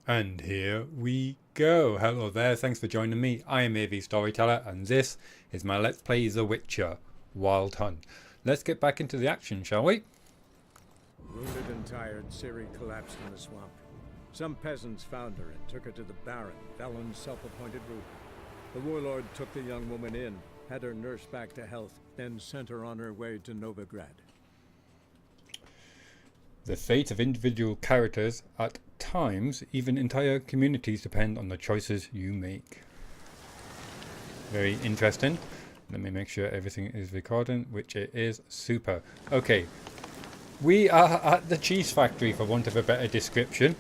And here we go. Hello there, thanks for joining me. I am AVstoryteller and this is my Let's Play The Witcher Wild Hunt. Let's get back into the action, shall we? Wounded and tired, Ciri collapsed in the swamp. Some peasants found her and took her to the Baron, Valen's self-appointed ruler. The warlord took the young woman in, had her nursed back to health, then sent her on her way to Novigrad. The fate of individual characters, at times even entire communities, depend on the choices you make. Very interesting. Let me make sure everything is recording, which it is. Super. Okay, we are at the cheese factory, for want of a better description.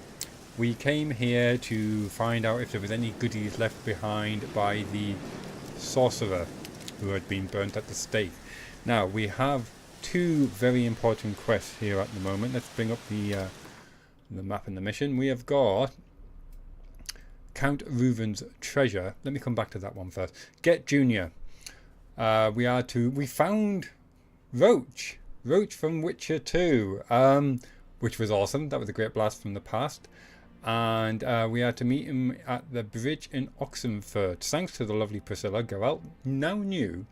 We came here to find out if there was any goodies left behind by the sorcerer who had been burnt at the stake. Now we have two very important quests here at the moment. Let's bring up the map and the mission. We have got Count Reuven's treasure. Let me come back to that one first. Get Junior. We found Roach from Witcher 2, which was awesome. That was a great blast from the past. And we had to meet him at the bridge in Oxenfurt. Thanks to the lovely Priscilla, Geralt now knew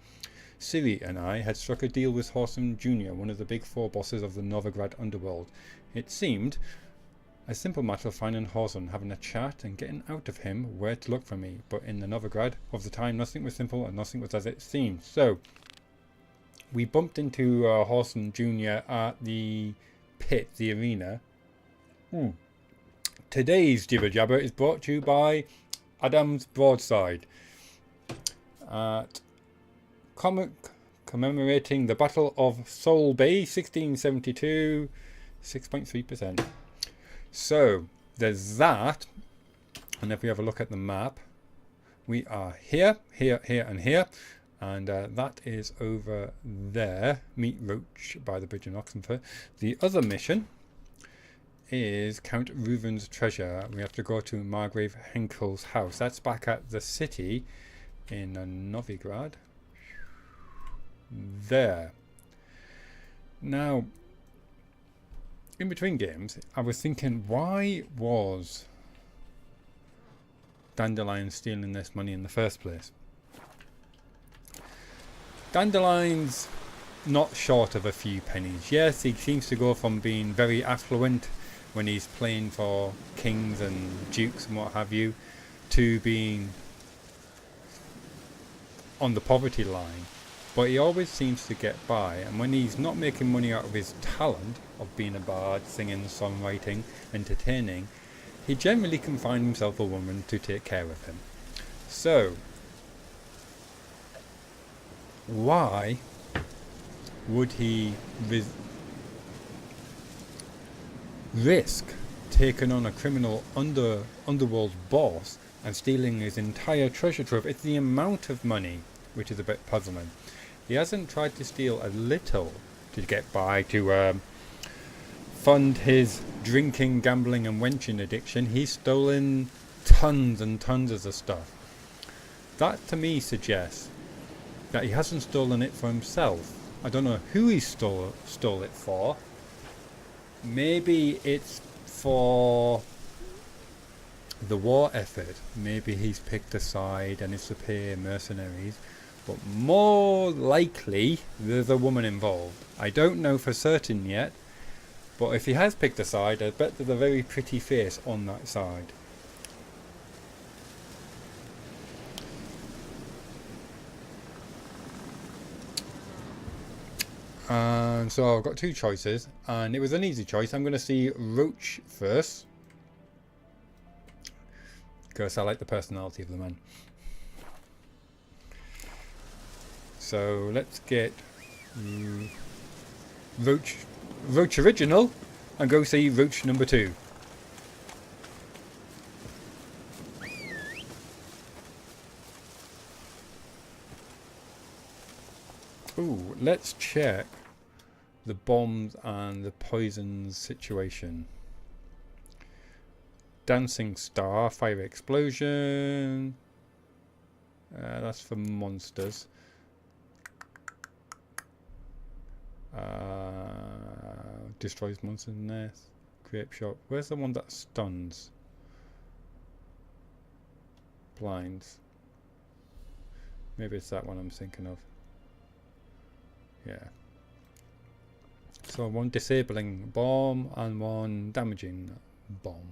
Ciri and I had struck a deal with Whoreson Jr., one of the big four bosses of the Novigrad underworld. It seemed a simple matter of finding Whoreson, having a chat and getting out of him where to look for me. But in the Novigrad of the time, nothing was simple and nothing was as it seemed. So we bumped into Whoreson Jr. at the pit, the arena. Today's Jibber Jabber is brought to you by Adam's Broadside. At commemorating the Battle of Sol Bay, 1672, 6.3%. So there's that, and if we have a look at the map, we are here, and here, and that is over there. Meet Roach by the bridge in Oxenford. The other mission is Count Reuven's treasure. We have to go to Margrave Henkel's house. That's back at the city in Novigrad. There. Now, in between games, I was thinking, why was Dandelion stealing this money in the first place? Dandelion's not short of a few pennies. Yes, he seems to go from being very affluent when he's playing for kings and dukes and what have you, to being on the poverty line. But he always seems to get by, and when he's not making money out of his talent of being a bard, singing, songwriting, entertaining, he generally can find himself a woman to take care of him. So, why would he risk taking on a criminal underworld boss and stealing his entire treasure trove? It's the amount of money which is a bit puzzling. He hasn't tried to steal a little to get by, to fund his drinking, gambling and wenching addiction. He's stolen tons and tons of the stuff. That to me suggests that he hasn't stolen it for himself. I don't know who he stole it for. Maybe it's for the war effort. Maybe he's picked a side and it's to pay mercenaries. But more likely, there's a woman involved. I don't know for certain yet, but if he has picked a side, I bet there's a very pretty face on that side. And so I've got two choices, and it was an easy choice. I'm going to see Roach first, because I like the personality of the man. So let's get Roach original and go see Roach number 2. Ooh, let's check the bombs and the poisons situation. Dancing star, fire explosion. That's for monsters. Destroys monsters' nests. Grape shot. Where's the one that stuns? blinds. Maybe it's that one I'm thinking of. Yeah. So one disabling bomb and one damaging bomb.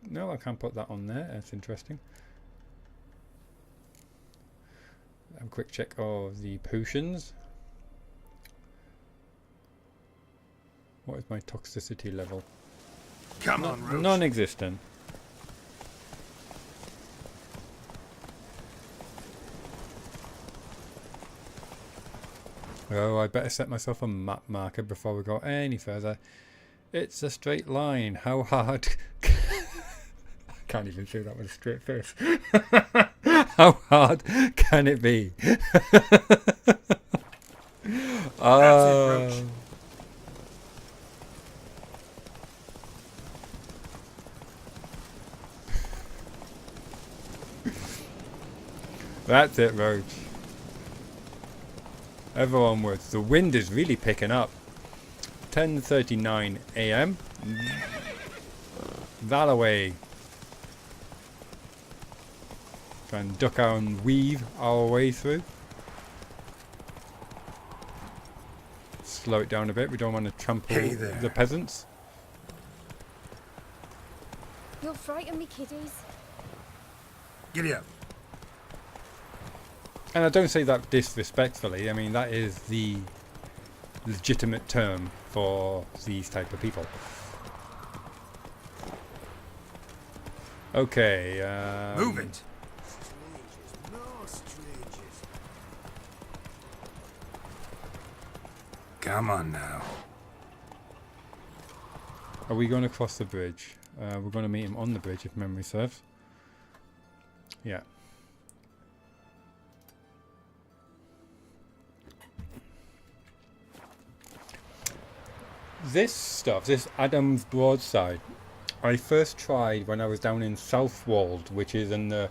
No, I can't put that on there. That's interesting. Have a quick check of the potions. What is my toxicity level? Come on, Roach. Non-existent. Oh, I better set myself a map marker before we go any further. It's a straight line. How hard? I can't even say that with a straight face. How hard can it be? Roach. That's it, Roach. Ever onwards. The wind is really picking up. 10:39 a.m. That away. Try and duck out and weave our way through. Slow it down a bit. We don't want to trample the peasants. You'll frighten me, kiddies. Giddy up. And I don't say that disrespectfully. I mean, that is the legitimate term for these type of people. Okay. Move it. Come on now. Are we going to cross the bridge? We're going to meet him on the bridge, if memory serves. Yeah. This stuff, this Adam's broadside, I first tried when I was down in Southwold, which is in the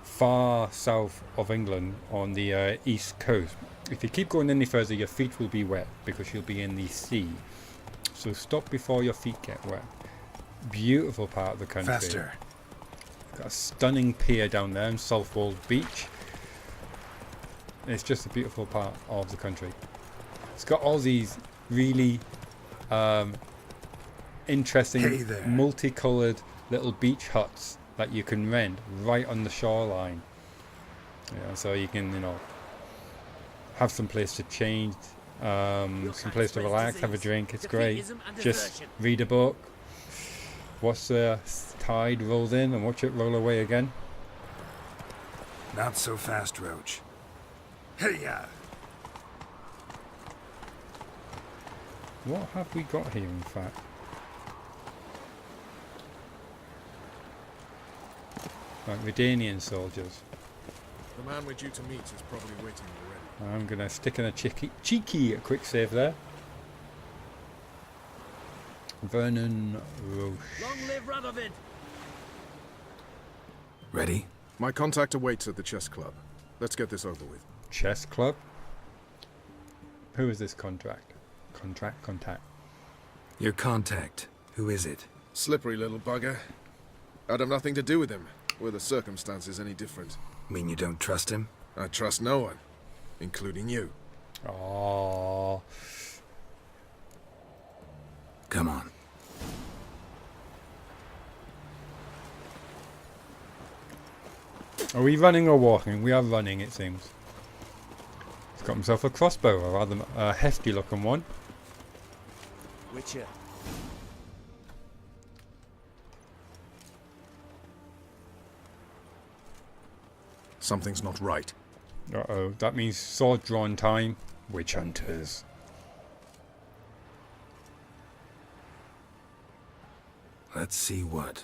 far south of England on the east coast. If you keep going any further, your feet will be wet because you'll be in the sea. So stop before your feet get wet. Beautiful part of the country. Faster. Got a stunning pier down there in Southwold Beach. It's just a beautiful part of the country. It's got all these really interesting multicolored little beach huts that you can rent right on the shoreline. Yeah, so you can, you know, have some place to change, some place to relax, have a drink. It's great. Just read a book, watch the tide roll in and watch it roll away again. Not so fast, Roach. Hey-ya! What have we got here, in fact? Right, Redanian soldiers. The man we're due to meet is probably waiting already. I'm going to stick in a cheeky quick save there. Vernon Roche. Long live Radovid! Ready? My contact awaits at the chess club. Let's get this over with. Chess club? Who is this contact? Contact. Your contact. Who is it? Slippery little bugger. I'd have nothing to do with him, were the circumstances any different. Mean you don't trust him? I trust no one, including you. Oh. Come on. Are we running or walking? We are running, it seems. He's got himself a crossbow, a rather hefty looking one. Witcher. Something's not right. Uh-oh, that means sword drawn time. Witch hunters. Let's see what.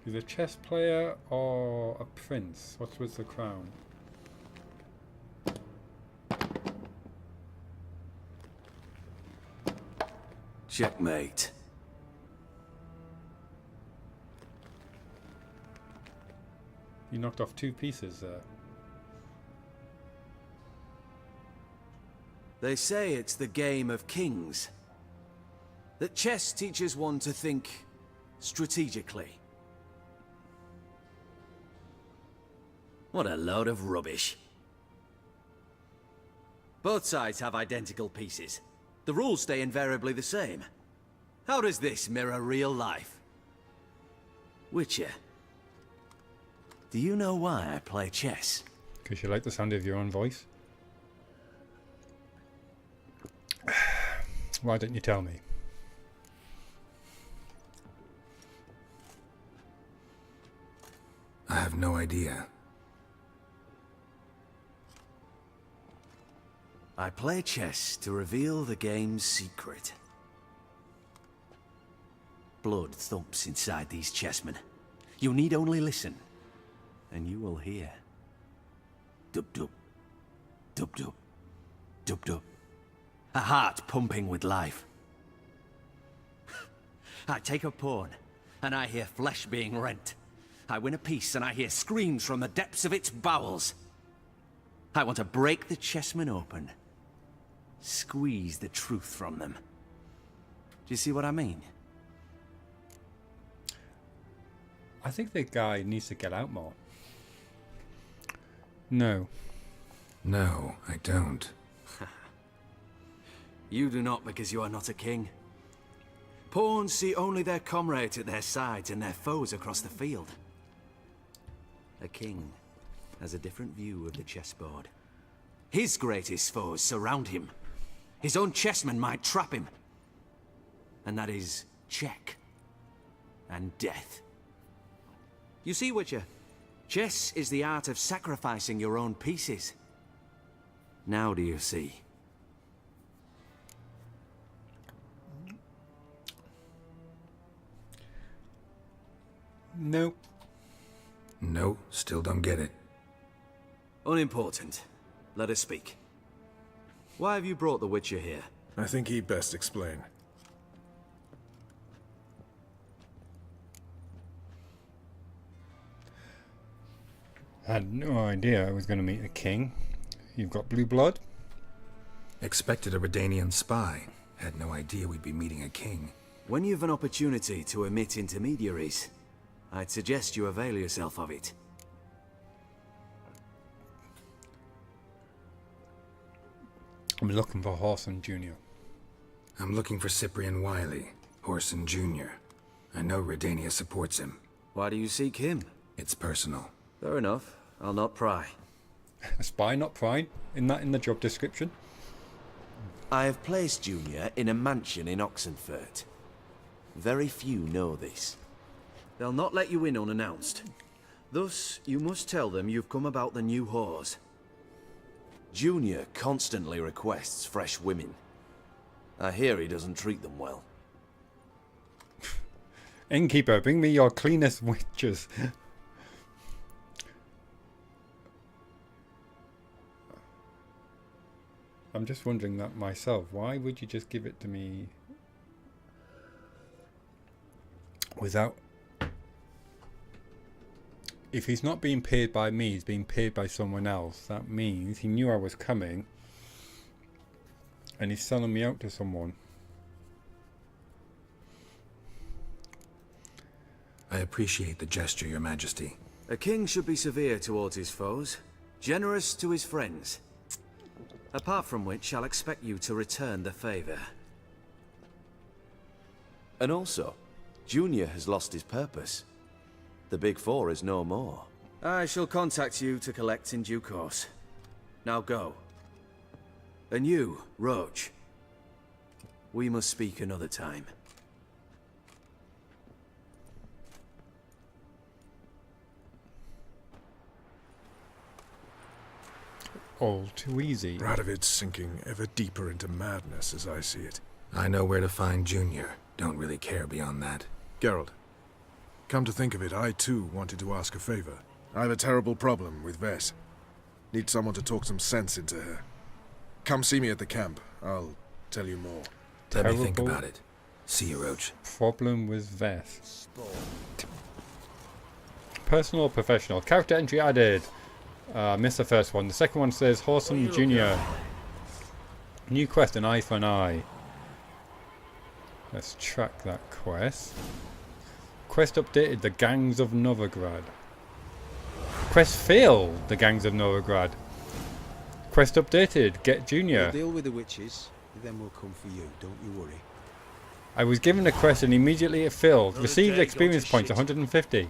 He's a chess player or a prince? What's with the crown? Checkmate. You knocked off 2 pieces there. They say it's the game of kings. That chess teaches one to think strategically. What a load of rubbish. Both sides have identical pieces. The rules stay invariably the same. How does this mirror real life? Witcher, do you know why I play chess? Because you like the sound of your own voice? Why don't you tell me? I have no idea. I play chess to reveal the game's secret. Blood thumps inside these chessmen. You need only listen, and you will hear. Dub-dub, dub-dub, dub-dub. A heart pumping with life. I take a pawn, and I hear flesh being rent. I win a piece, and I hear screams from the depths of its bowels. I want to break the chessmen open. Squeeze the truth from them. Do you see what I mean? I think the guy needs to get out more. No. No, I don't. You do not because you are not a king. Pawns see only their comrades at their sides and their foes across the field. A king has a different view of the chessboard. His greatest foes surround him. His own chessmen might trap him. And that is check and death. You see, Witcher, chess is the art of sacrificing your own pieces. Now do you see? Nope. No, still don't get it. Unimportant. Let us speak. Why have you brought the Witcher here? I think he'd best explain. I had no idea I was going to meet a king. You've got blue blood? Expected a Redanian spy. Had no idea we'd be meeting a king. When you've an opportunity to omit intermediaries, I'd suggest you avail yourself of it. I'm looking for Horson Jr. I'm looking for Cyprian Wiley, Horson Jr. I know Redania supports him. Why do you seek him? It's personal. Fair enough. I'll not pry. A spy, not pride? In the job description? I have placed Junior in a mansion in Oxenfurt. Very few know this. They'll not let you in unannounced. Thus, you must tell them you've come about the new whores. Junior constantly requests fresh women. I hear he doesn't treat them well. Innkeeper, bring me your cleanest witches. I'm just wondering that myself. Why would you just give it to me without... If he's not being paid by me, he's being paid by someone else. That means he knew I was coming and he's selling me out to someone. I appreciate the gesture, Your Majesty. A king should be severe towards his foes, generous to his friends. Apart from which, I'll expect you to return the favor. And also, Junior has lost his purpose. The Big Four is no more. I shall contact you to collect in due course. Now go. And you, Roach. We must speak another time. All too easy. Radovid's sinking ever deeper into madness as I see it. I know where to find Junior. Don't really care beyond that. Geralt, come to think of it, I too wanted to ask a favor. I have a terrible problem with Vess. Need someone to talk some sense into her. Come see me at the camp. I'll tell you more. Let me think about it. See you, Roach. Problem with Veth. Personal or professional. Character entry added. Missed the first one. The second one says Horson Jr. New quest, an eye for an eye. Let's track that quest. Quest updated, the Gangs of Novigrad. Quest failed, the Gangs of Novigrad. Quest updated, get Junior. We'll deal with the witches, then we'll come for you, don't you worry. I was given a quest and immediately it failed. Received experience points, 150.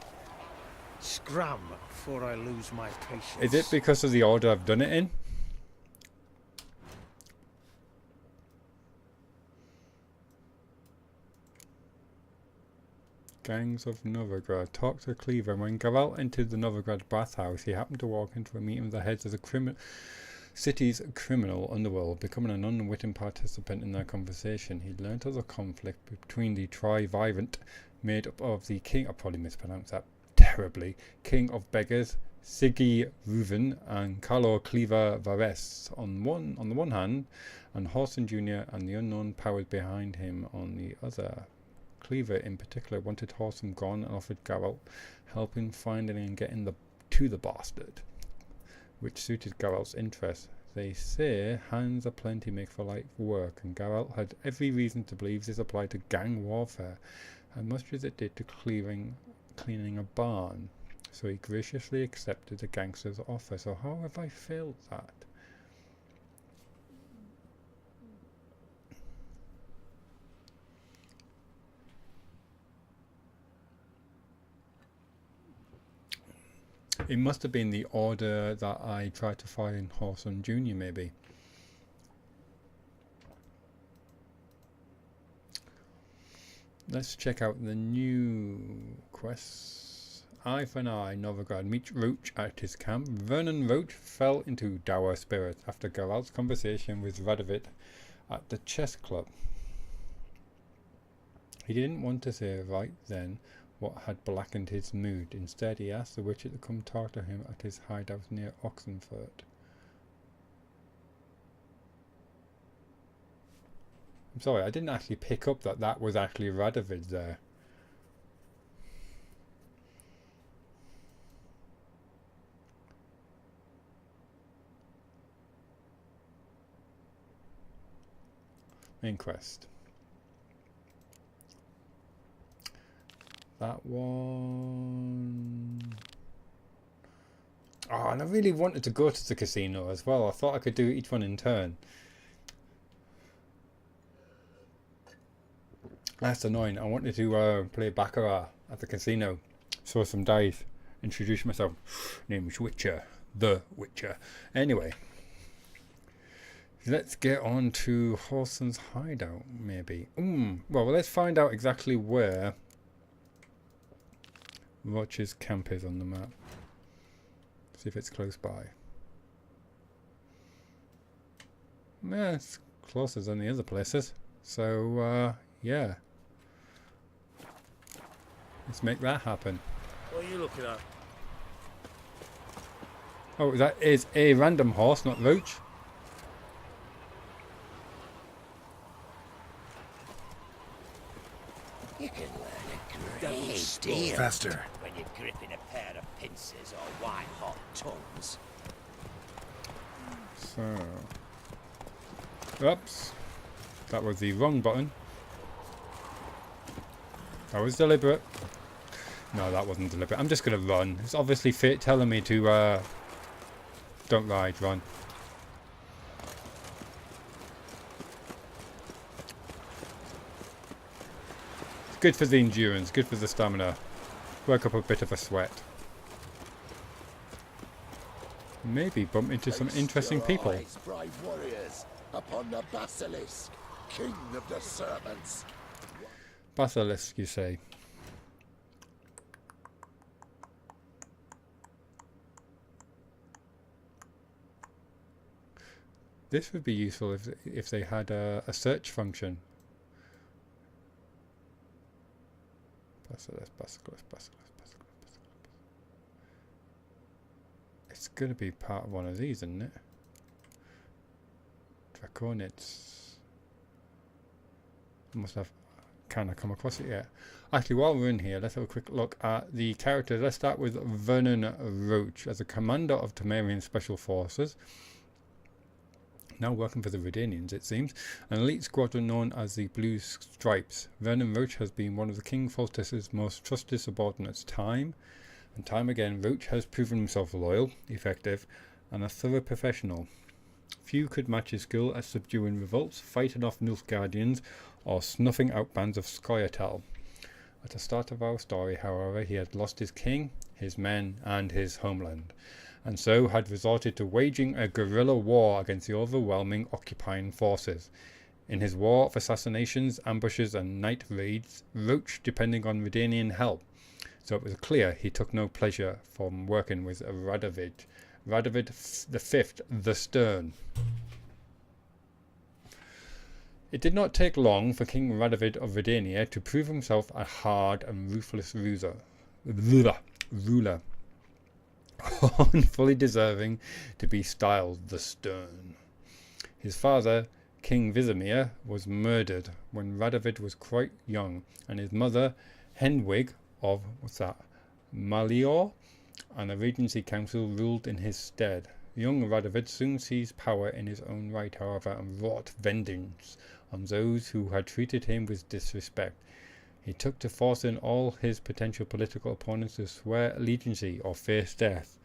Scram before I lose my patience. Is it because of the order I've done it in? Gangs of Novigrad. Talk to Cleaver. When Geralt entered the Novigrad bathhouse, he happened to walk into a meeting with the heads of the city's criminal underworld. Becoming an unwitting participant in their conversation, he learnt of the conflict between the triumvirate made up of the king, I probably mispronounced that terribly, king of beggars, Sigi Reuven, and Carlo Cleaver Vares on the one hand, and Horson Jr. and the unknown powers behind him on the other. Cleaver in particular wanted Horson gone and offered Geralt help in finding and getting to the bastard, which suited Geralt's interests. They say hands aplenty make for light work, and Geralt had every reason to believe this applied to gang warfare, as much as it did to cleaning a barn. So he graciously accepted the gangster's offer. So how have I failed that? It must have been the order that I tried to find Horson Jr. maybe. Let's check out the new quests. Eye for an eye, Novigrad. Meet Roach at his camp. Vernon Roach fell into dour spirits after Geralt's conversation with Radovid at the chess club. He didn't want to say right then what had blackened his mood. Instead, he asked the Witcher to come talk to him at his hideout near Oxenfurt. I'm sorry, I didn't actually pick up that that was actually Radovid there. Main quest. That one. Oh, and I really wanted to go to the casino as well. I thought I could do each one in turn. That's annoying. I wanted to play Baccarat at the casino. Saw some dice. Introduce myself. Name's Witcher. The Witcher. Anyway. Let's get on to Horson's hideout, maybe. Well, let's find out exactly where Roach's camp is on the map. See if it's close by. Yeah, it's closer than the other places. So, yeah. Let's make that happen. What are you looking at? Oh, that is a random horse, not Roach. You can learn a great deal Faster. when you're gripping a pair of pincers or white-hot tongues. So, oops, that was the wrong button. That was deliberate. No, that wasn't deliberate. I'm just gonna run. It's obviously fate telling me to don't ride, run. It's good for the endurance, good for the stamina. Work up a bit of a sweat. Maybe bump into some interesting people. Eyes, brave warriors, upon the basilisk, king of the serpents. Basilisk, you say? This would be useful if they had a search function. Basilisk, basilisk, basilisk, basilisk, basilisk. It's going to be part of one of these, isn't it? Draconids. Must have kind of come across it yet. Actually, while we're in here, let's have a quick look at the characters. Let's start with Vernon Roach as a commander of Temerian Special Forces. Now working for the Redanians, it seems. An elite squadron known as the Blue Stripes. Vernon Roach has been one of the King Foltest's most trusted subordinates time and time again. Roach has proven himself loyal, effective, and a thorough professional. Few could match his skill at subduing revolts, fighting off Nilfgaardians, or snuffing out bands of Scoia'tael. At the start of our story, however, he had lost his king, his men, and his homeland, and so had resorted to waging a guerrilla war against the overwhelming occupying forces. In his war of assassinations, ambushes, and night raids, Roach depending on Redanian help, so it was clear he took no pleasure from working with Radovid V, the Stern. It did not take long for King Radovid of Redania to prove himself a hard and ruthless ruler, fully deserving to be styled the Stern. His father, King Vizimir, was murdered when Radovid was quite young, and his mother, Henwig of Malior, and the Regency Council ruled in his stead. Young Radovid soon seized power in his own right, however, and wrought vengeance on those who had treated him with disrespect. He took to forcing all his potential political opponents to swear allegiance or face death.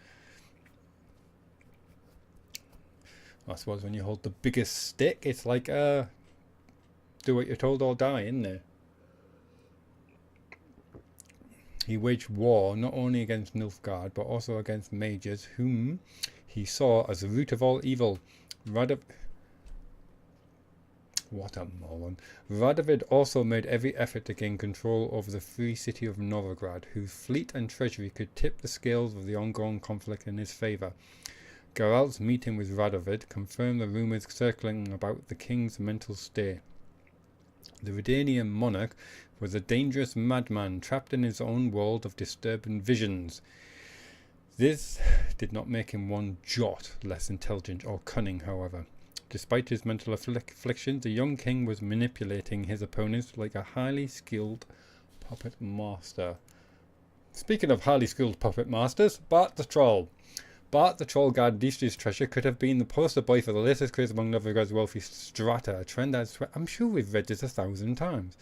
I suppose when you hold the biggest stick, it's like, do what you're told or die, isn't it? He waged war not only against Nilfgaard, but also against mages, whom he saw as the root of all evil. What a moron. Radovid also made every effort to gain control over the free city of Novigrad, whose fleet and treasury could tip the scales of the ongoing conflict in his favour. Geralt's meeting with Radovid confirmed the rumours circling about the king's mental state. The Redanian monarch was a dangerous madman trapped in his own world of disturbing visions. This did not make him one jot less intelligent or cunning, however. Despite his mental afflictions, the young king was manipulating his opponents like a highly skilled puppet master. Speaking of highly skilled puppet masters, Bart the Troll. Bart the Troll guard Distri's treasure could have been the poster boy for the latest craze among Novigrad's wealthy strata, a trend I'm sure we've read this 1,000 times.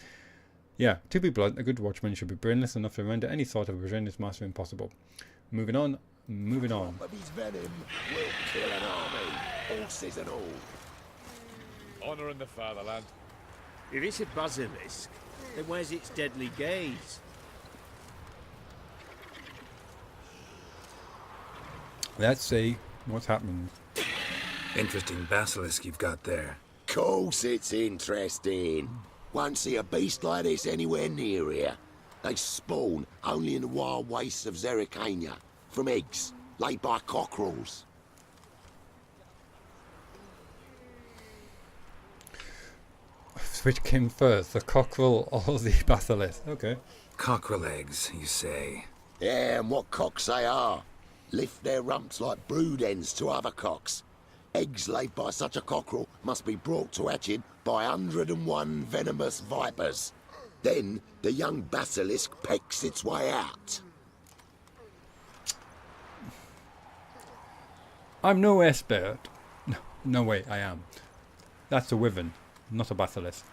Yeah, to be blunt, a good watchman should be brainless enough to render any sort of regenerative master impossible. Moving on. Of his venom will kill an army, horses and all. Honour in the fatherland. If it's a basilisk, then where's its deadly gaze? Let's see what's happening. Interesting basilisk you've got there. Course it's interesting. Won't see a beast like this anywhere near here. They spawn only in the wild wastes of Zerrikania, from eggs laid by cockerels. Which came first, the cockerel or the basilisk? Okay. Cockerel eggs, you say? Yeah, and what cocks they are. Lift their rumps like brood hens to other cocks. Eggs laid by such a cockerel must be brought to hatching by 101 venomous vipers. Then the young basilisk pecks its way out. I'm no expert. No way, I am. That's a wyvern, not a basilisk.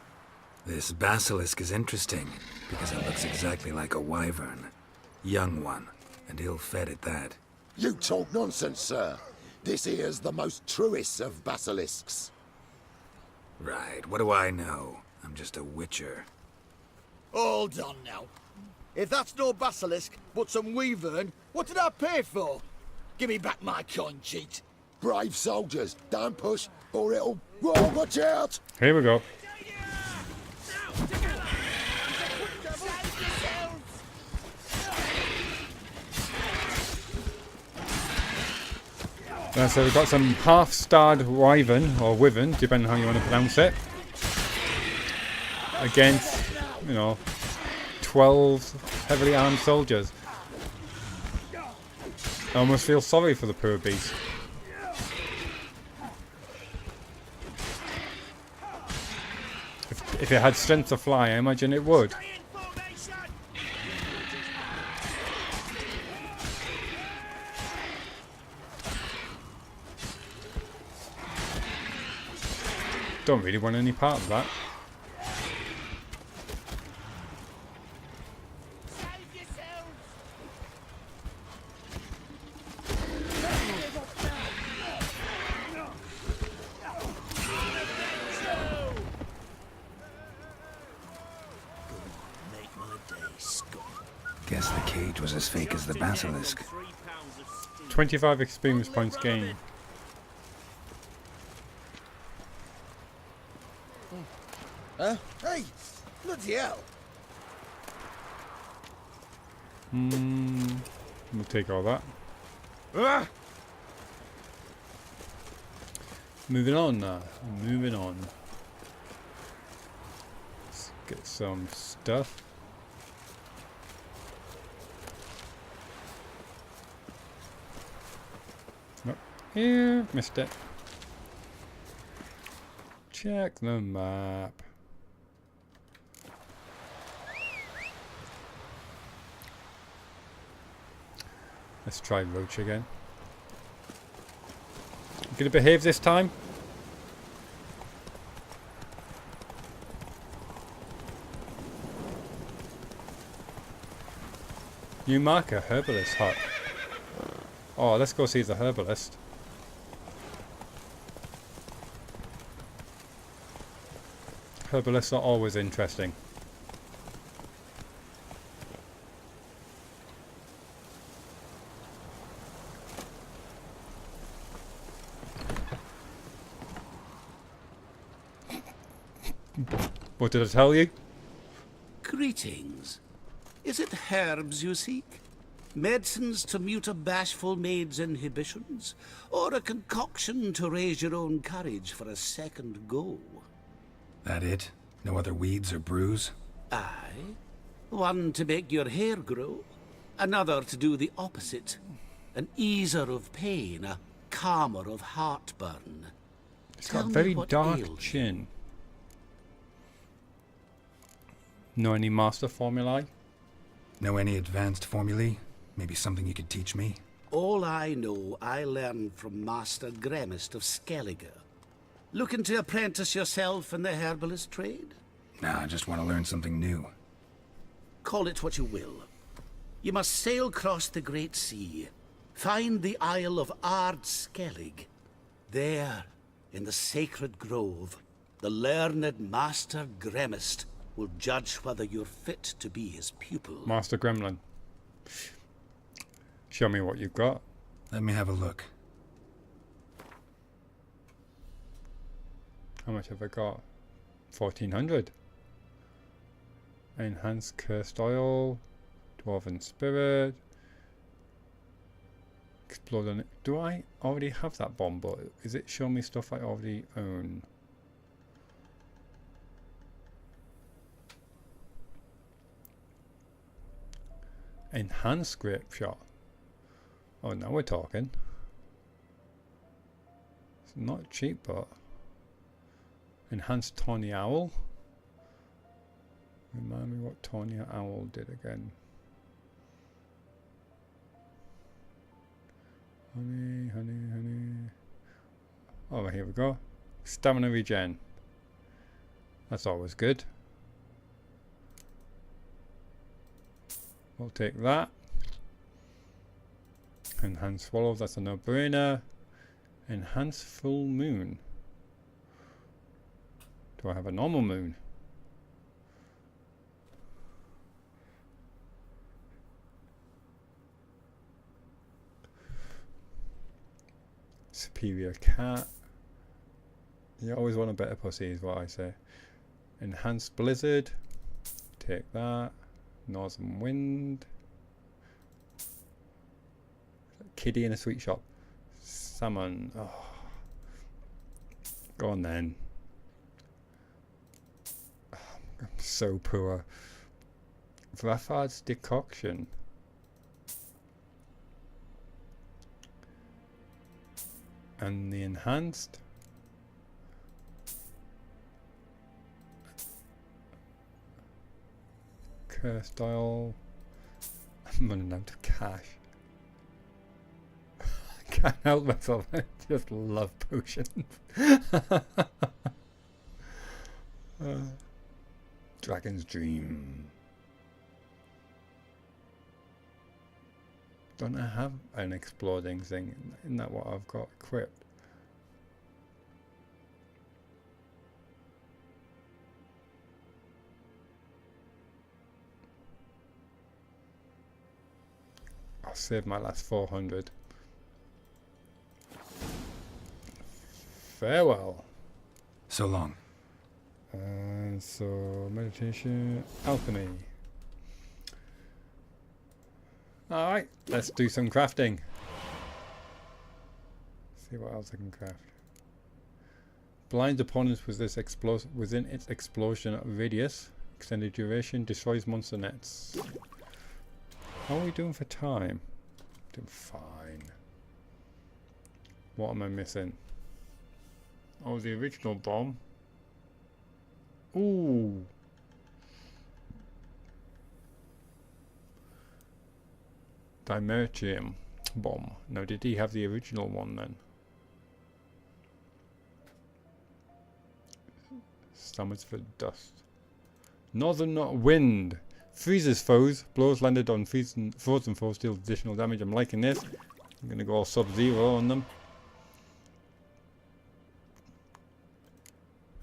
This basilisk is interesting, because it looks exactly like a wyvern. Young one, and ill-fed at that. You talk nonsense, sir. This here's the most truest of basilisks. Right, what do I know? I'm just a witcher. Hold on now. If that's no basilisk, but some wyvern, what did I pay for? Give me back my coin, cheat. Brave soldiers, don't push, or it'll... Whoa, watch out! Here we go. So we've got some half-starred wyvern, or wyvern, depending on how you want to pronounce it, against, 12 heavily armed soldiers. I almost feel sorry for the poor beast. If it had strength to fly, I imagine it would. Don't really want any part of that. Guess the cage was as fake as the basilisk. 25 experience points gained. Huh? Hey! Bloody hell! We'll take all that. Moving on now. Moving on. Let's get some stuff. Nope. Here, missed it. Check the map. Let's try Roach again. You gonna behave this time? New marker, herbalist hut. Oh, let's go see the herbalist. Herbalists are always interesting. What did I tell you? Greetings. Is it herbs you seek? Medicines to mute a bashful maid's inhibitions? Or a concoction to raise your own courage for a second go? That it? No other weeds or brews? Aye. One to make your hair grow. Another to do the opposite. An easer of pain, a calmer of heartburn. It's got a very dark chin. Know any master formulae? Know any advanced formulae? Maybe something you could teach me? All I know I learned from Master Gremist of Skellige. Looking to apprentice yourself in the herbalist trade? Nah, I just want to learn something new. Call it what you will. You must sail across the great sea. Find the Isle of Ard Skellig. There, in the sacred grove, the learned Master Gremist will judge whether you're fit to be his pupil. Master Gremlin. Show me what you've got. Let me have a look. How much have I got? 1400. Enhanced cursed oil. Dwarven spirit. Explode on it. Do I already have that bomb? But is it showing me stuff I already own? Enhanced grape shot. Oh, now we're talking. It's not cheap, but enhanced tawny owl. Remind me what tawny owl did again. Honey, honey, honey. Oh, here we go. Stamina regen. That's always good. We'll take that. Enhanced swallow, that's a no-brainer. Enhanced full moon. Do I have a normal moon? Superior cat. You always want a better pussy is what I say. Enhanced blizzard. Take that. Northern wind. Kiddie in a sweet shop. Salmon. Oh. Go on then. Oh, I'm so poor. Vrathard's decoction. And the enhanced. curse dial. I'm running out of cash. I can't help myself. I just love potions. Dragon's Dream. Don't I have an exploding thing? Isn't that what I've got equipped? I'll save my last 400. Farewell. So long. And so meditation, alchemy. Alright, let's do some crafting. See what else I can craft. Blind opponents with this within its explosion radius. Extended duration, destroys monster nets. How are we doing for time? Doing fine. What am I missing? Oh, the original bomb. Ooh. Dimertium bomb. Now, did he have the original one then? Summons for dust. Northern wind. Freezes foes. Blows landed on frozen foes deal additional damage. I'm liking this. I'm going to go all sub-zero on them.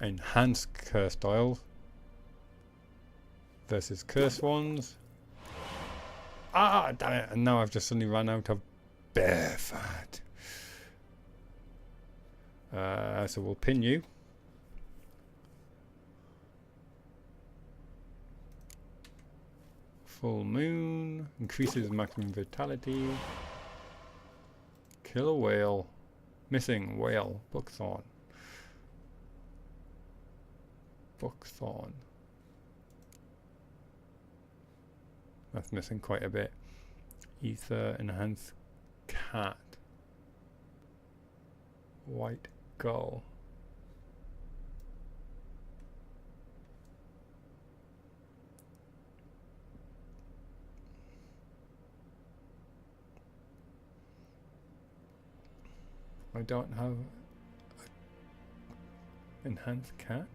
Enhanced curse dials. Versus curse ones. Ah, damn it. And now I've just suddenly run out of bear fat. So we'll pin you. Full moon. Increases maximum vitality. Kill a whale. Missing whale. Buckthorn. Buckthorn. That's missing quite a bit. Ether, enhanced cat. White gull. I don't have enhanced cat.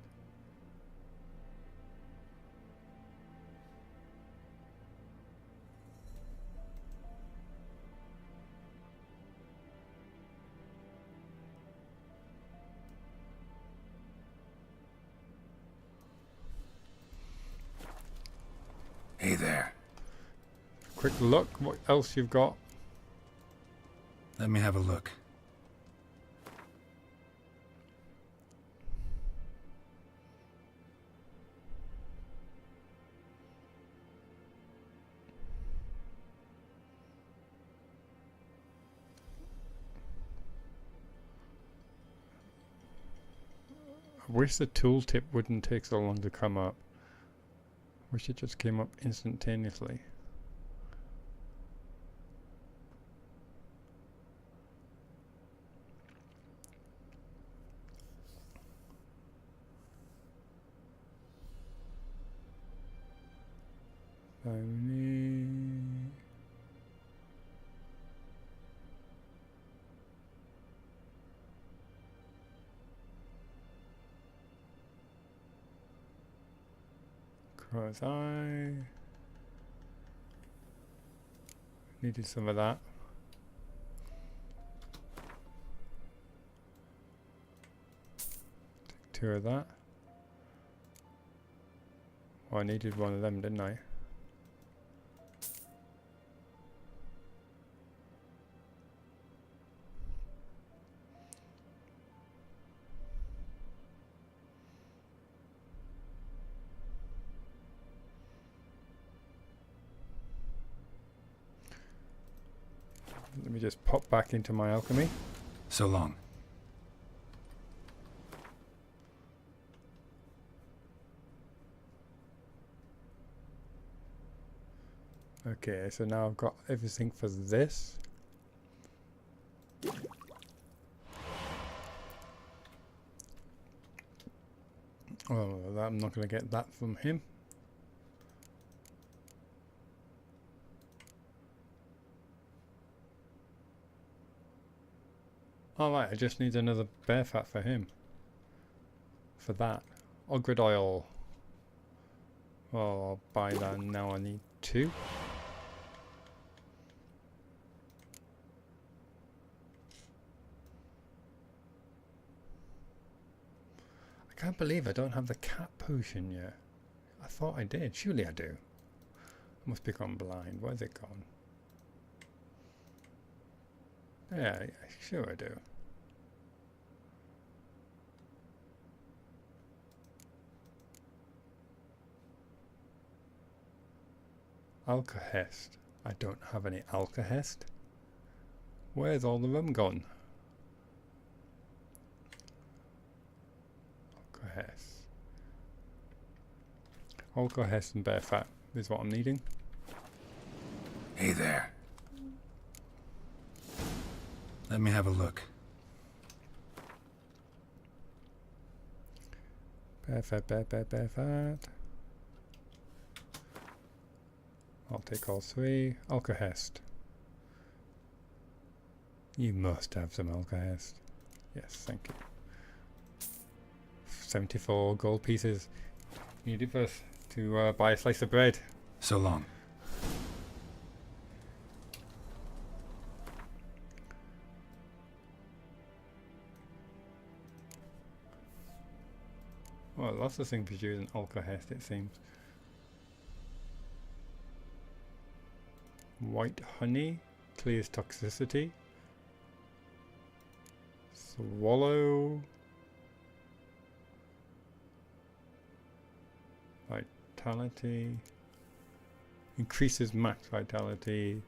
Hey there. Quick look, what else you've got? Let me have a look. I wish the tooltip wouldn't take so long to come up. Wish it just came up instantaneously. Crow's eye. Needed some of that. Take 2 of that. Oh, I needed 1 of them, didn't I? Let me just pop back into my alchemy. So long. Okay, so now I've got everything for this. Oh, I'm not going to get that from him. Alright, I just need another bear fat for him. For that. Ogrid oil. Well, I'll buy that now. I need 2. I can't believe I don't have the cat potion yet. I thought I did. Surely I do. I must be gone blind. Where's it gone? Yeah, sure I do. Alkahest. I don't have any Alkahest. Where's all the rum gone? Alkahest. Alkahest and bear fat is what I'm needing. Hey there. Let me have a look. Bear fat, bear fat. I'll take all 3. Alkahest. You must have some Alkahest. Yes, thank you. 74 gold pieces. Need it first to buy a slice of bread. So long. Well, lots of things produce an Alkahest, it seems. White honey clears toxicity. Swallow. Vitality. Increases max vitality.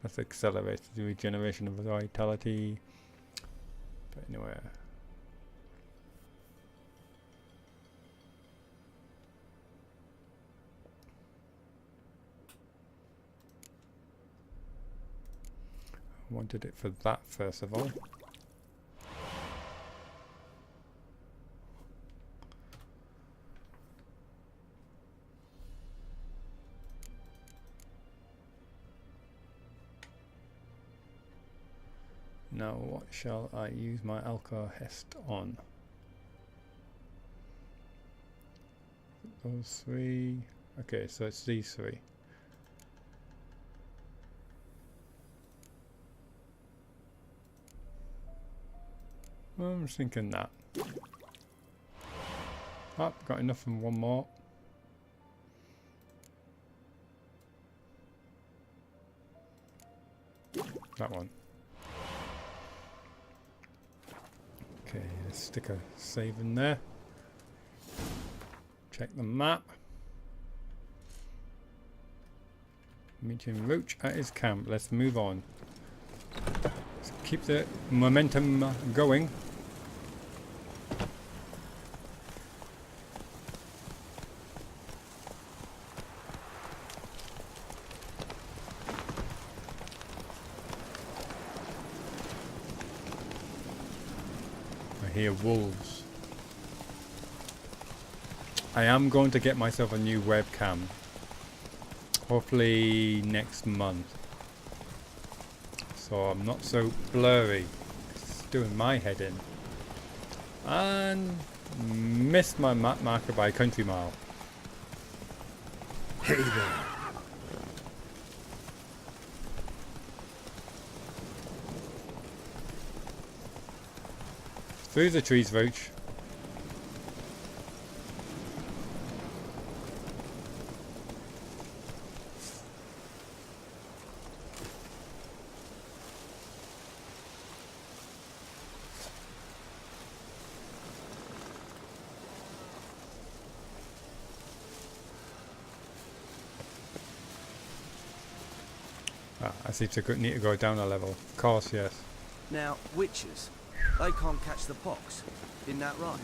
That's accelerates the regeneration of vitality. But anyway. I wanted it for that first of all. Now what shall I use my Alkahest on? Those 3. Okay, so it's these 3. I'm just thinking that. Oh, got enough from one more. That one. Okay, let's stick a save in there. Check the map. Meeting Roach at his camp. Let's move on. Let's keep the momentum going. I hear wolves. I am going to get myself a new webcam. Hopefully next month. So I'm not so blurry. It's doing my head in. And missed my map marker by a country mile. Hey there. Through the trees, Roach. I seem to need to go down a level. Of course, yes. Now, witches, they can't catch the pox. Isn't that right?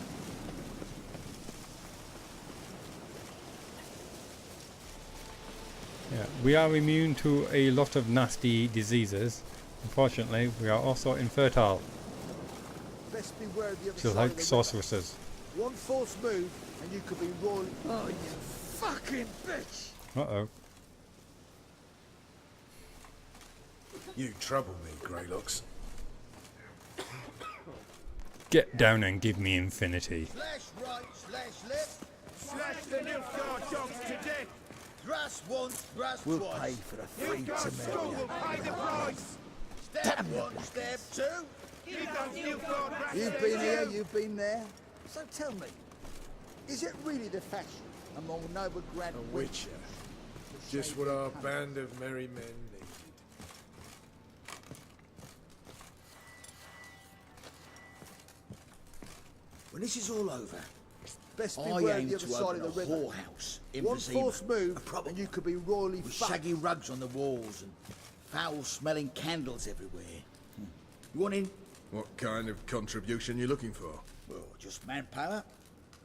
Yeah, we are immune to a lot of nasty diseases. Unfortunately, we are also infertile. Best beware of the other So side like of the sorceresses. river. One false move, and you could be royally... Oh, you fucking bitch! Uh-oh. You trouble me, Greylocks. Get down and give me infinity. Slash right, slash left. Slash the Nilfgaard dogs to death! Grass once, grass We'll twice. pay for the free Nilfgaard Skull will pay the price! Step one, step two. Give those Nilfgaard rats You've their been here, due. you've been there. So tell me, is it really the fashion among Novigrad A witcher. Just what our band of merry men needed. When this is all over, Best I beware aim the other to side open of a the river. whorehouse in One Vizima. false move, A proper and you could be royally with fucked. shaggy rugs on the walls and foul-smelling candles everywhere. You want in? What kind of contribution you looking for? Well, just manpower,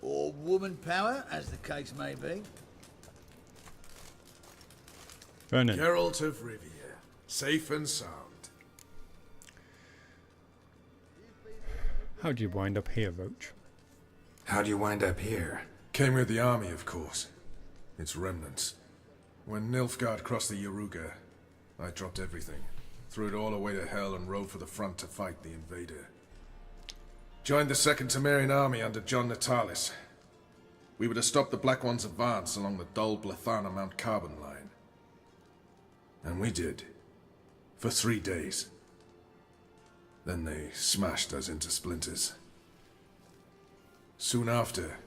or woman power, as the case may be. Vernon. Geralt of Rivia. Safe and sound. How do you wind up here, Roach? How do you wind up here? Came with the army, of course. Its remnants. When Nilfgaard crossed the Yaruga, I dropped everything. Threw it all away to hell and rode for the front to fight the invader. Joined the Second Temerian army under John Natalis. We were to stop the Black One's advance along the Dol Blathana Mount Carbon line. And we did. For 3 days. Then they smashed us into splinters. Soon after,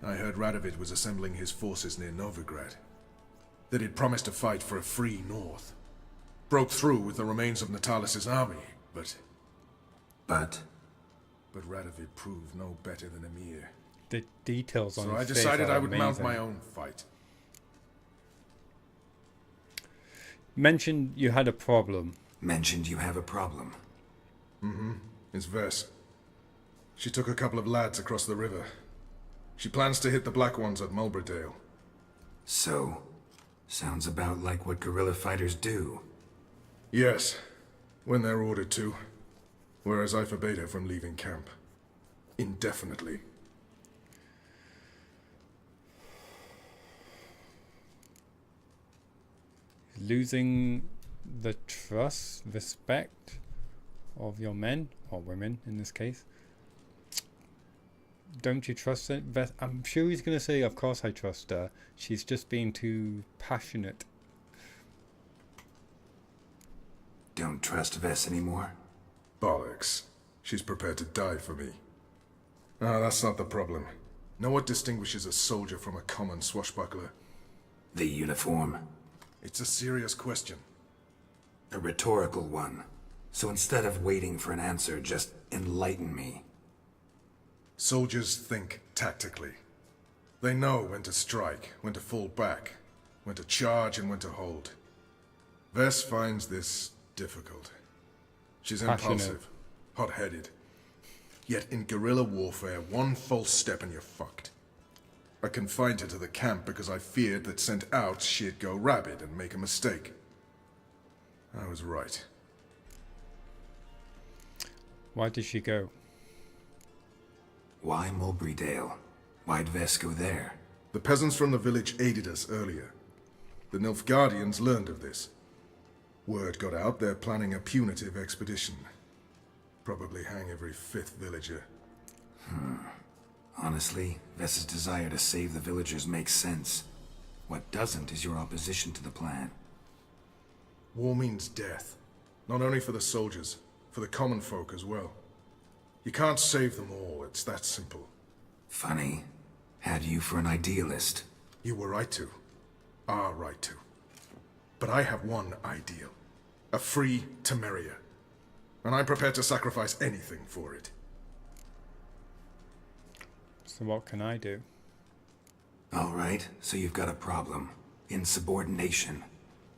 I heard Radovid was assembling his forces near Novigrad. That he'd promised to fight for a free north. Broke through with the remains of Natalis' army, but Radovid proved no better than Emir. The details on So his I face decided are I would mount amazing. my own fight. Mentioned you had a problem. Mentioned you have a problem. It's Vess. She took a couple of lads across the river. She plans to hit the Black Ones at Mulberdale. So, sounds about like what guerrilla fighters do. Yes, when they're ordered to. Whereas I forbade her from leaving camp. Indefinitely. Losing the trust, respect of your men, or women in this case. Don't you trust it? I'm sure he's going to say, of course I trust her. She's just being too passionate. Don't trust Vess anymore? Bollocks. She's prepared to die for me. Ah, that's not the problem. Know what distinguishes a soldier from a common swashbuckler? The uniform. It's a serious question. A rhetorical one. So instead of waiting for an answer, just enlighten me. Soldiers think tactically. They know when to strike, when to fall back, when to charge and when to hold. Vess finds this difficult. She's impulsive, hot-headed. Yet in guerrilla warfare, one false step and you're fucked. I confined her to the camp because I feared that sent out she'd go rabid and make a mistake. I was right. Why did she go? Why Mulberrydale? Why'd Vess go there? The peasants from the village aided us earlier. The Nilfgaardians learned of this. Word got out they're planning a punitive expedition. Probably hang every 5th villager. Honestly, Vess's desire to save the villagers makes sense. What doesn't is your opposition to the plan. War means death. Not only for the soldiers, for the common folk as well. You can't save them all, it's that simple. Funny. Had you for an idealist. You were right to. Are right to. But I have one ideal. A free Temeria. And I'm prepared to sacrifice anything for it. So what can I do? Alright, so you've got a problem. Insubordination.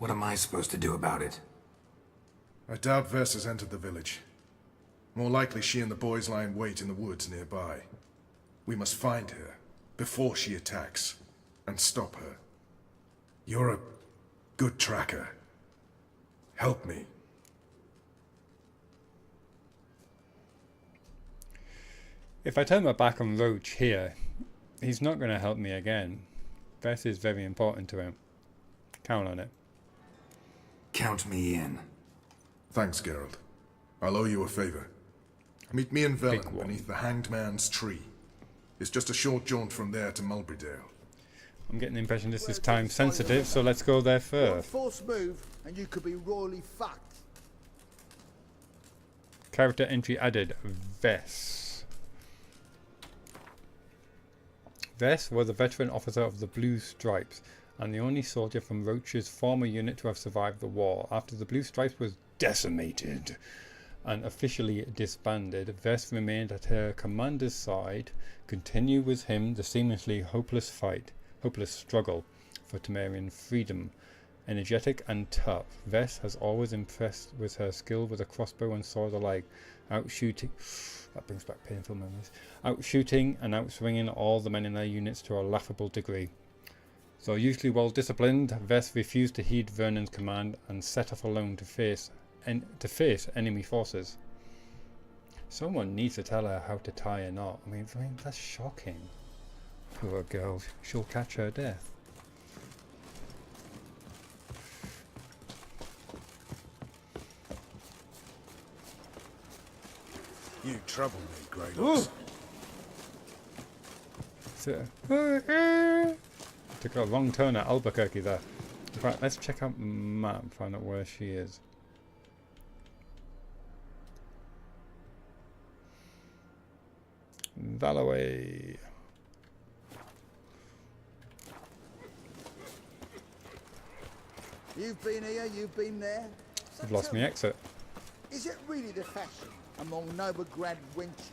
What am I supposed to do about it? I doubt Vess has entered the village. More likely she and the boys lie in wait in the woods nearby. We must find her, before she attacks, and stop her. You're a good tracker. Help me. If I turn my back on Roach here, he's not going to help me again. Vess is very important to him. Count on it. Count me in. Thanks, Geralt. I'll owe you a favor. Meet me and Big Velen one. beneath the Hanged Man's tree. It's just a short jaunt from there to Mulberrydale. I'm getting the impression this is time sensitive, so let's go there One first. false move, and you could be royally fucked. Character entry added. Vess. Vess was a veteran officer of the Blue Stripes and the only soldier from Roach's former unit to have survived the war. After the Blue Stripes was decimated and officially disbanded, Vess remained at her commander's side, continue with him the seemingly hopeless struggle for Temerian freedom. Energetic and tough, Vess has always impressed with her skill with a crossbow and sword alike, outshooting that brings back painful memories. Outshooting and outswinging all the men in their units to a laughable degree. So usually well disciplined, Vess refused to heed Vernon's command and set off alone to face enemy forces. Someone needs to tell her how to tie a knot. I mean that's shocking. Poor girl, she'll catch her death. You trouble me, Grados. Took a wrong turn at Albuquerque there. In fact, let's check out map and find out where she is. Valaway. You've been here, you've been there. So I've lost tell my me, exit. Is it really the fashion among Novigrad wenches?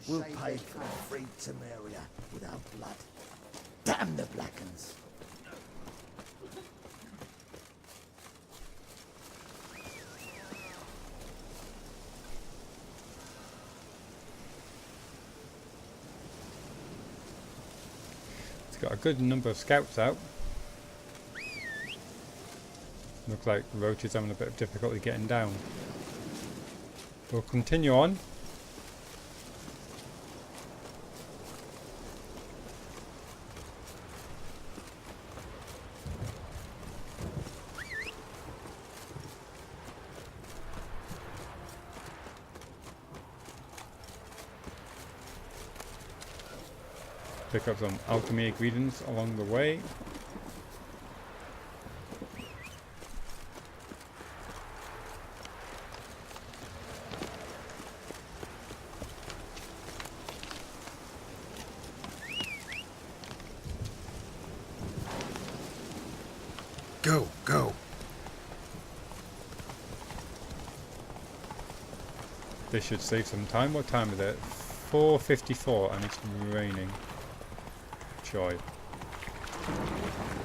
We'll pay for the free Temeria without blood. Damn the Blackens. It's got a good number of scouts out. Looks like Roach is having a bit of difficulty getting down. We'll continue on. Pick up some alchemy ingredients along the way. Go. This should save some time. What time is it? 4:54 and it's raining. Joy.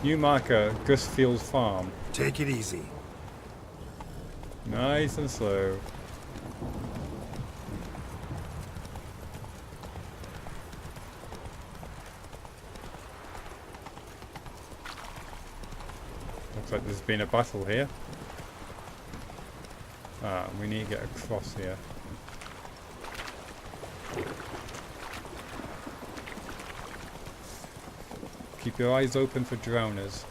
New marker, Gusfield's Farm. Take it easy. Nice and slow. Looks like there's been a battle here. We need to get across here. Keep your eyes open for drowners.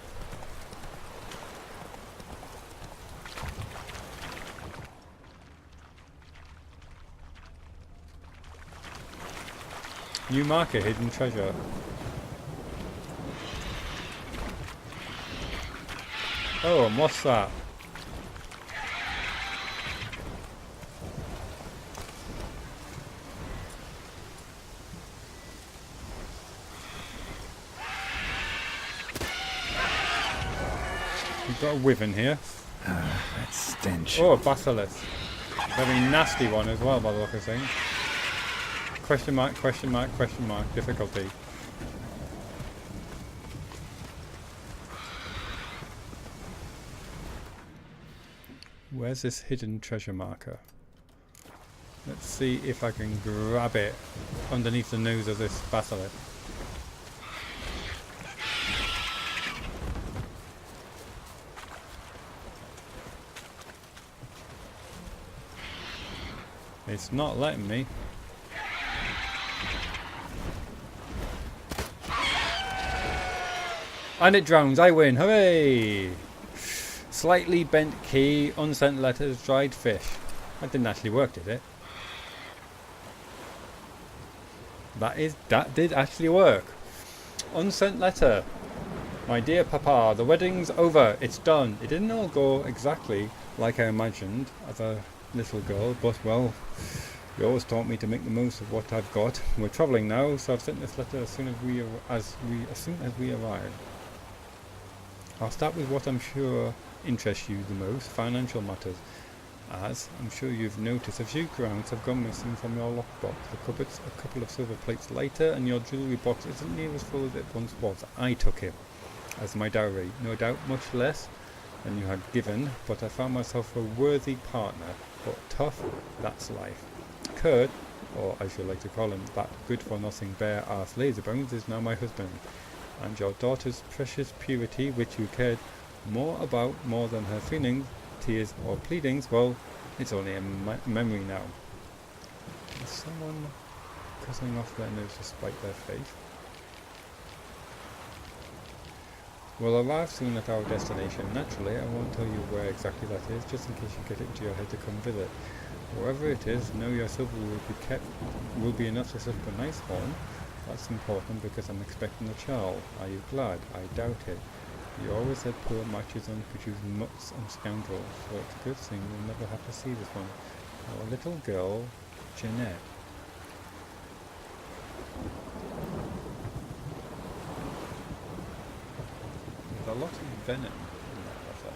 New marker, hidden treasure. Oh, and what's that? We've got a wyvern here. That stench. Oh, a basilisk. Very nasty one as well by the look of things. Question mark, question mark, question mark. Difficulty. Where's this hidden treasure marker? Let's see if I can grab it underneath the nose of this basilisk. It's not letting me. And it drowns. I win. Hooray! Slightly bent key, unsent letters, dried fish. That didn't actually work, did it? That did actually work. Unsent letter. My dear Papa, the wedding's over. It's done. It didn't all go exactly like I imagined as a little girl, but well, you always taught me to make the most of what I've got. We're travelling now, so I've sent this letter as soon as we arrive. I'll start with what I'm sure interests you the most, financial matters. As I'm sure you've noticed, a few crowns have gone missing from your lockbox. The cupboard's a couple of silver plates later, and your jewellery box isn't near as full as it once was. I took it as my dowry, no doubt much less than you had given, but I found myself a worthy partner. But tough, that's life. Kurt, or as you like to call him, that good-for-nothing bare-ass laserbones, is now my husband. And your daughter's precious purity, which you cared more than her feelings, tears or pleadings, well, it's only a memory now. Is someone cutting off their nose to spite their faith? We'll arrive soon at our destination. Naturally, I won't tell you where exactly that is, just in case you get it into your head to come visit. Wherever it is, know your silver will be enough to set up a nice home. That's important because I'm expecting a child. Are you glad? I doubt it. You always said poor matches only produce mutts and scoundrels, so it's a good thing we'll never have to see this one. Our little girl, Jeanette. There's a lot of venom in that letter.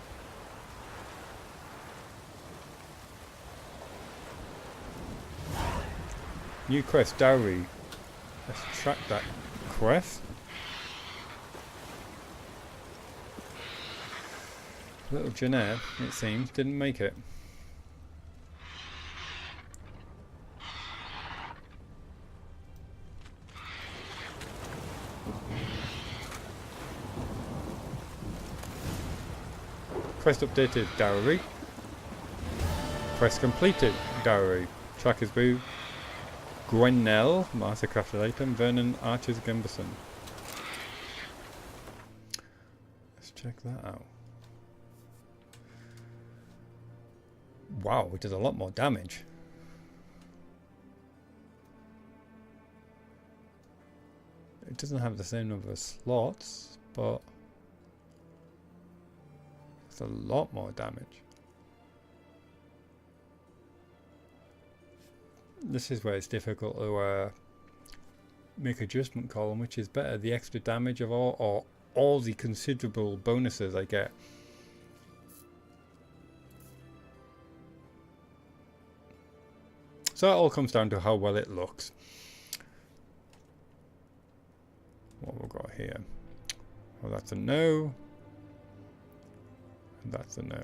New quest, dowry. Let's track that quest. Little Jeanette, it seems, didn't make it. Quest updated, dowry. Quest completed, dowry. Tracker's Boo. Gwenelle, mastercrafted item. Vernon Archer's Gumberson. Let's check that out. Wow, it does a lot more damage. It doesn't have the same number of slots, but it's a lot more damage. This is where it's difficult to make a judgment call on which is better, the extra damage of all the considerable bonuses I get. So it all comes down to how well it looks. What we've got here. Well, that's a no. And that's a no.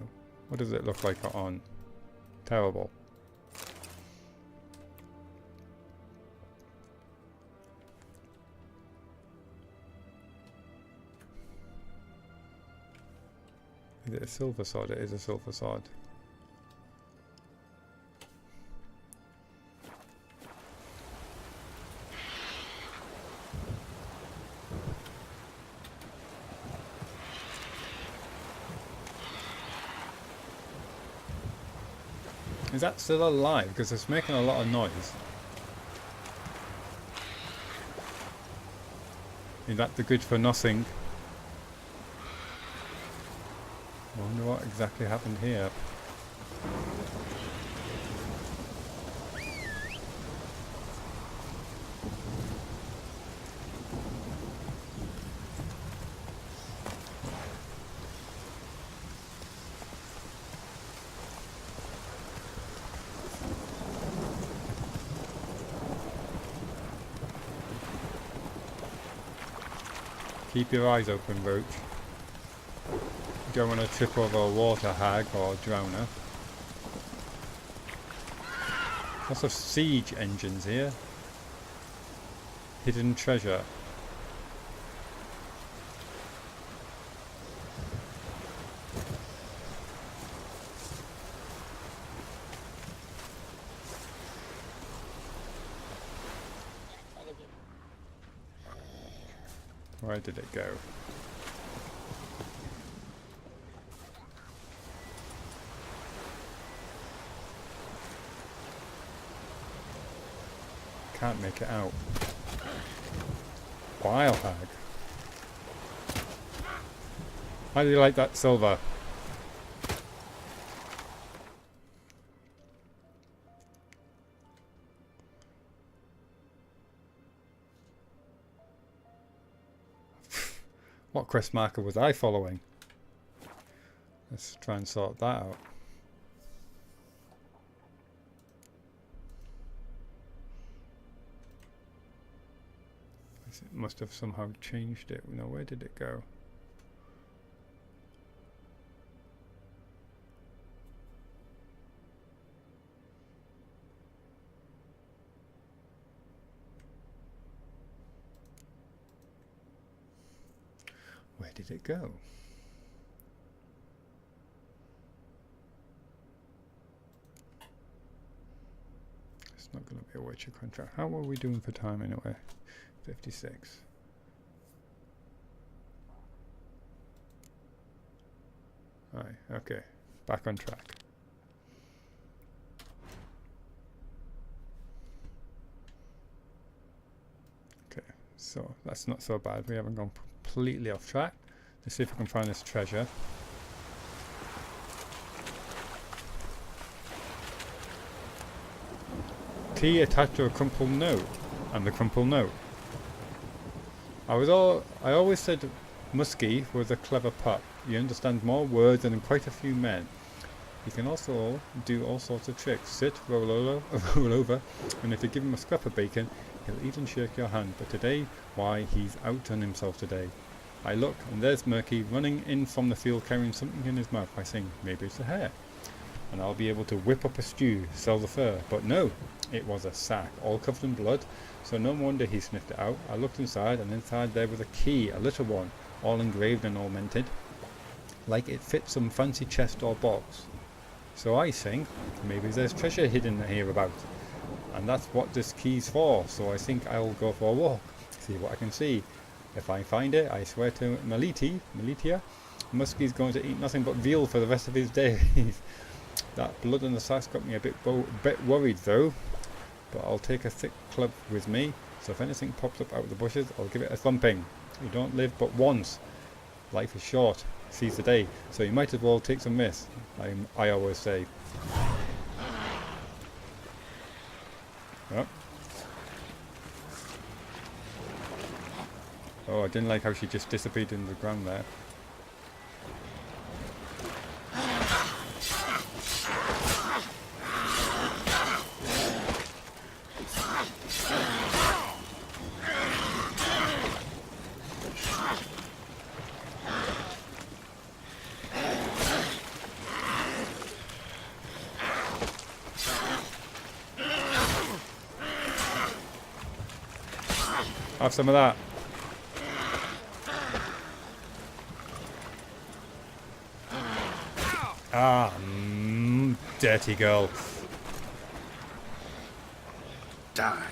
What does it look like on? Terrible. Is it a silver sword? It is a silver sword. Is that still alive? Because it's making a lot of noise. Is that the good for nothing? I wonder what exactly happened here. Keep your eyes open, Roach. You don't want to trip over a water hag or drowner. Lots of siege engines here. Hidden treasure. Where did it go? Can't make it out. Bile hag. How do you like that silver? What quest marker was I following? Let's try and sort that out. It must have somehow changed it. No, where did it go? Where did it go? It's not going to be a Witcher contract. How are we doing for time anyway? 56. Right, okay. Back on track. Okay, so that's not so bad. We haven't gone completely off track. Let's see if we can find this treasure. Key attached to a crumpled note, and the crumpled note. I always said Muskie was a clever pup. You understand more words than quite a few men. He can also do all sorts of tricks. Sit, roll over, and if you give him a scrap of bacon, he'll even shake your hand. But today, why, he's outdone himself today. I look, and there's Murky running in from the field carrying something in his mouth. I think, maybe it's a hare. And I'll be able to whip up a stew, sell the fur. But no, it was a sack, all covered in blood, so no wonder he sniffed it out. I looked inside, and inside there was a key, a little one, all engraved and ornamented, like it fit some fancy chest or box. So I think, maybe there's treasure hidden here about, and that's what this key's for. So I think I'll go for a walk, see what I can see. If I find it, I swear to Militia, Muskie's going to eat nothing but veal for the rest of his days. That blood on the sack's got me a bit worried though, but I'll take a thick club with me, so if anything pops up out of the bushes, I'll give it a thumping. You don't live but once. Life is short, seize the day, so you might as well take some risks, I always say. Yep. Oh, I didn't like how she just disappeared in the ground there. Have some of that. Ah, dirty girl. Die.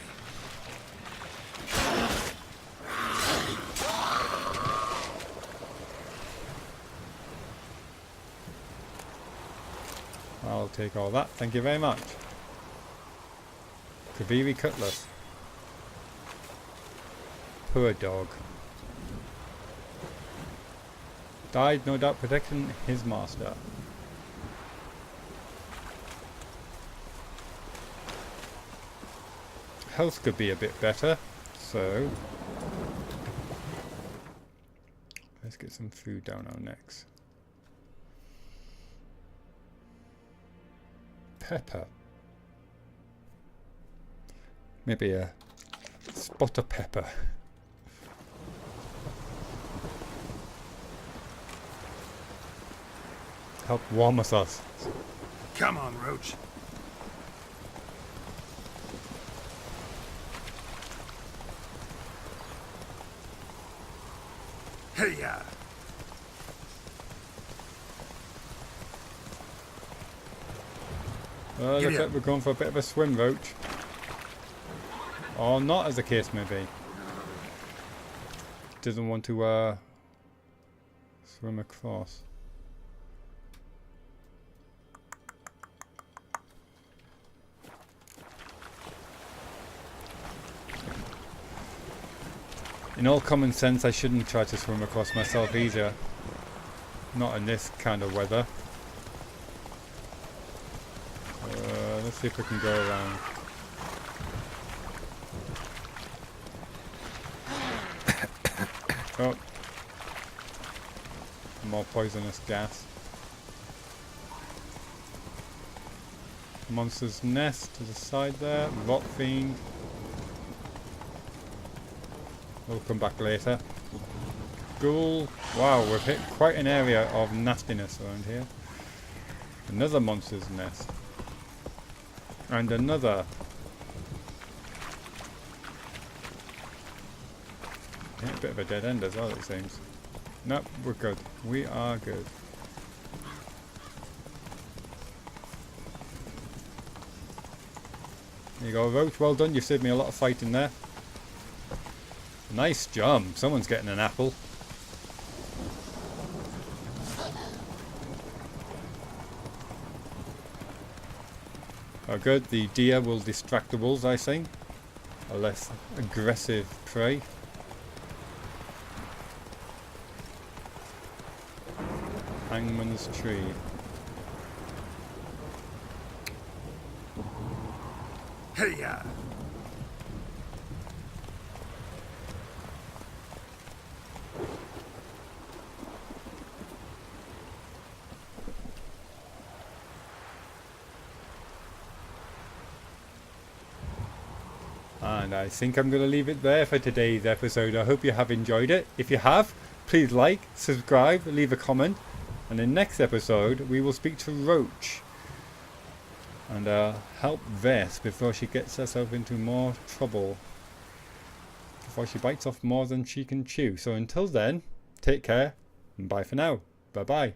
I'll take all that, thank you very much. Kaviri Cutlass. Poor dog. Died, no doubt, protecting his master. Health could be a bit better, so let's get some food down our necks. Pepper. Maybe a spot of pepper. Help warm us. Come on, Roach. Hey-ya! Well, looks like we're going for a bit of a swim, Roach. Or not, as the case may be. Doesn't want to swim across. In all common sense, I shouldn't try to swim across myself either. Not in this kind of weather. Let's see if we can go around. Oh. More poisonous gas. Monster's nest to the side there. Rot fiend. We'll come back later. Ghoul. Wow, we've hit quite an area of nastiness around here. Another monster's nest. And another. Yeah, a bit of a dead end as well, it seems. Nope, we're good. We are good. There you go, Roach. Well done. You've saved me a lot of fighting there. Nice jump. Someone's getting an apple. Oh good, the deer will distract the wolves, I think. A less aggressive prey. Hangman's tree. Hey-ya! And I think I'm going to leave it there for today's episode. I hope you have enjoyed it. If you have, please like, subscribe, leave a comment. And in the next episode, we will speak to Roach. And help Vess before she gets herself into more trouble. Before she bites off more than she can chew. So until then, take care and bye for now. Bye bye.